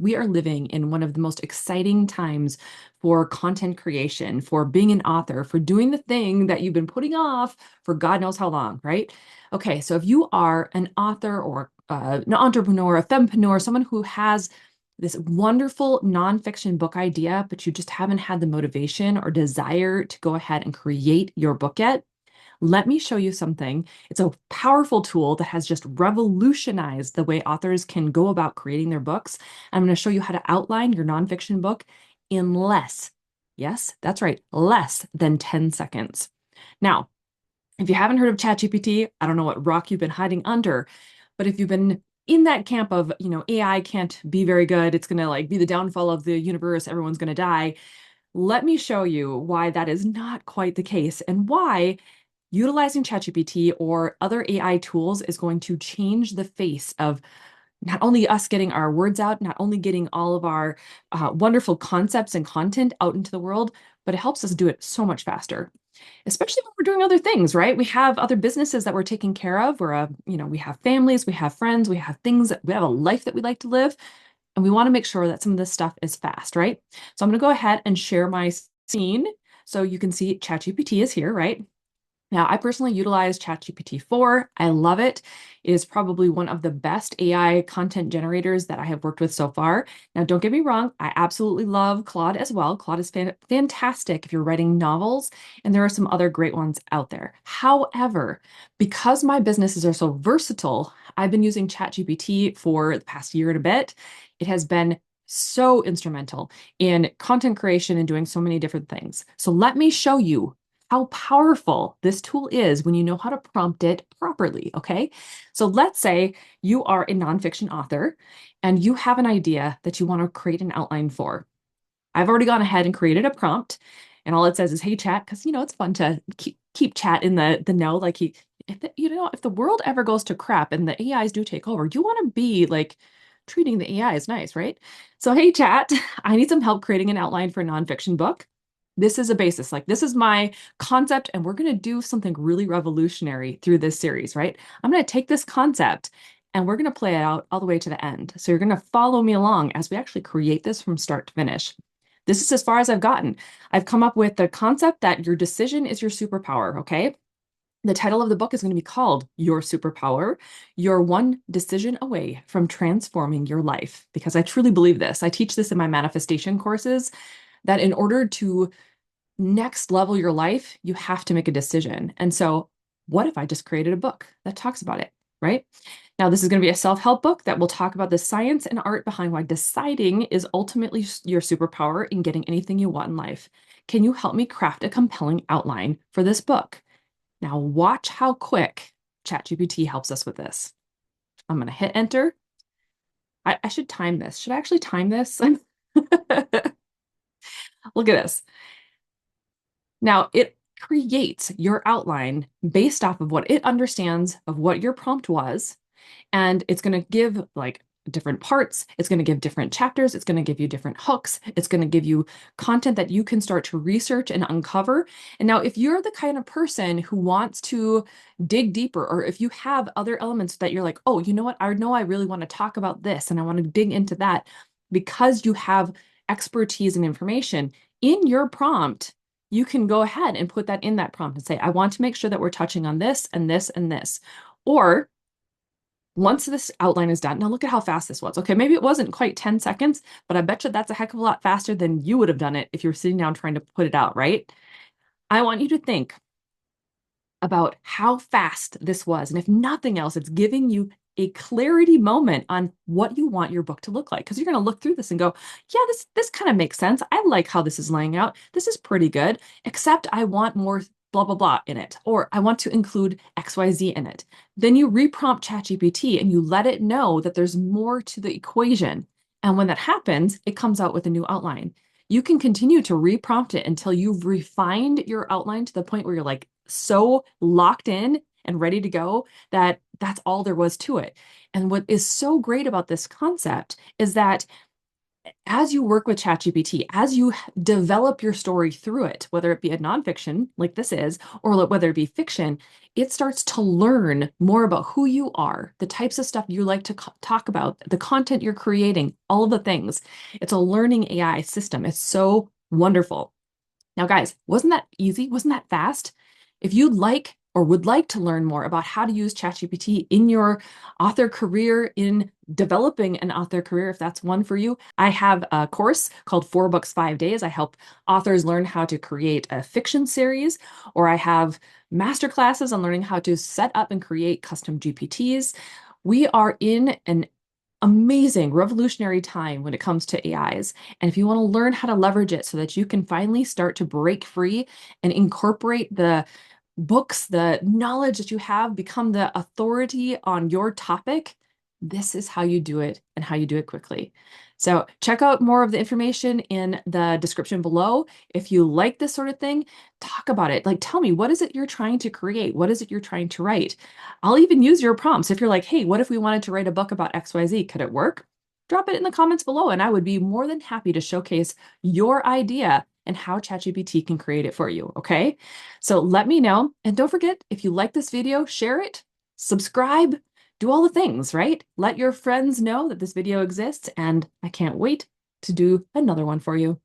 We are living in one of the most exciting times for content creation, for being an author, for doing the thing that you've been putting off for God knows how long, right? Okay, so if you are an author or an entrepreneur, a fempreneur, someone who has this wonderful nonfiction book idea, but you just haven't had the motivation or desire to go ahead and create your book yet, let me show you something. It's a powerful tool that has just revolutionized the way authors can go about creating their books. I'm going to show you how to outline your nonfiction book in less, yes, that's right, less than 10 seconds. Now, if you haven't heard of ChatGPT, I don't know what rock you've been hiding under, but if you've been in that camp of, AI can't be very good, it's going to like be the downfall of the universe, everyone's going to die, let me show you why that is not quite the case and why utilizing ChatGPT or other AI tools is going to change the face of not only us getting our words out, not only getting all of our wonderful concepts and content out into the world, but it helps us do it so much faster, especially when we're doing other things, right? We have other businesses that we're taking care of. We have families, we have friends, we have things, we have a life that we like to live. And we want to make sure that some of this stuff is fast, right? So I'm going to go ahead and share my scene so you can see ChatGPT is here, right? Now, I personally utilize ChatGPT 4. I love it. It is probably one of the best AI content generators that I have worked with so far. Now, don't get me wrong, I absolutely love Claude as well. Claude is fantastic if you're writing novels, and there are some other great ones out there. However, because my businesses are so versatile, I've been using ChatGPT for the past year and a bit. It has been so instrumental in content creation and doing so many different things. So let me show you how powerful this tool is when you know how to prompt it properly, okay? So let's say you are a nonfiction author and you have an idea that you want to create an outline for. I've already gone ahead and created a prompt, and all it says is, "Hey, chat," because it's fun to keep chat in the know. Like if the world ever goes to crap and the AIs do take over, you want to be like treating the AI as nice, right? So, hey, chat, I need some help creating an outline for a nonfiction book. This is a basis, like this is my concept, and we're going to do something really revolutionary through this series, right? I'm going to take this concept and we're going to play it out all the way to the end. So you're going to follow me along as we actually create this from start to finish. This is as far as I've gotten. I've come up with the concept that your decision is your superpower, okay? The title of the book is going to be called Your Superpower. You're one decision away from transforming your life, because I truly believe this. I teach this in my manifestation courses that in order to next level your life, you have to make a decision. And so, what if I just created a book that talks about it, right? Now, this is going to be a self-help book that will talk about the science and art behind why deciding is ultimately your superpower in getting anything you want in life. Can you help me craft a compelling outline for this book? Now, watch how quick ChatGPT helps us with this. I'm going to hit enter. I should time this. Should I actually time this? Look at this. Now, it creates your outline based off of what it understands of what your prompt was, and it's going to give like different parts. It's going to give different chapters. It's going to give you different hooks. It's going to give you content that you can start to research and uncover. And now, if you're the kind of person who wants to dig deeper, or if you have other elements that you're like, oh, you know what? I know I really want to talk about this and I want to dig into that, because you have expertise and information in your prompt, you can go ahead and put that in that prompt and say, I want to make sure that we're touching on this and this and this. Or once this outline is done, now look at how fast this was. Okay, maybe it wasn't quite 10 seconds, but I bet you that's a heck of a lot faster than you would have done it if you were sitting down trying to put it out, right? I want you to think about how fast this was. And if nothing else, it's giving you a clarity moment on what you want your book to look like. Because you're going to look through this and go, yeah, this kind of makes sense. I like how this is laying out. This is pretty good, except I want more blah, blah, blah in it, or I want to include XYZ in it. Then you reprompt ChatGPT and you let it know that there's more to the equation. And when that happens, it comes out with a new outline. You can continue to reprompt it until you've refined your outline to the point where you're like so locked in and ready to go that that's all there was to it. And what is so great about this concept is that as you work with ChatGPT, as you develop your story through it, whether it be a nonfiction like this is, or whether it be fiction, it starts to learn more about who you are, the types of stuff you like to talk about, the content you're creating, all of the things. It's a learning AI system. It's so wonderful. Now, guys, wasn't that easy? Wasn't that fast? If you'd like or would like to learn more about how to use ChatGPT in your author career, in developing an author career, if that's one for you, I have a course called 4 Books, 5 Days. I help authors learn how to create a fiction series, or I have masterclasses on learning how to set up and create custom GPTs. We are in an amazing, revolutionary time when it comes to AIs. And if you want to learn how to leverage it so that you can finally start to break free and incorporate the books, the knowledge that you have, become the authority on your topic, this is how you do it and how you do it quickly. So check out more of the information in the description below. If you like this sort of thing, talk about it. Like, tell me, what is it you're trying to create? What is it you're trying to write? I'll even use your prompts. If you're like, hey, what if we wanted to write a book about XYZ? Could it work? Drop it in the comments below, and I would be more than happy to showcase your idea and how ChatGPT can create it for you, okay? So let me know. And don't forget, if you like this video, share it, subscribe, do all the things, right? Let your friends know that this video exists, and I can't wait to do another one for you.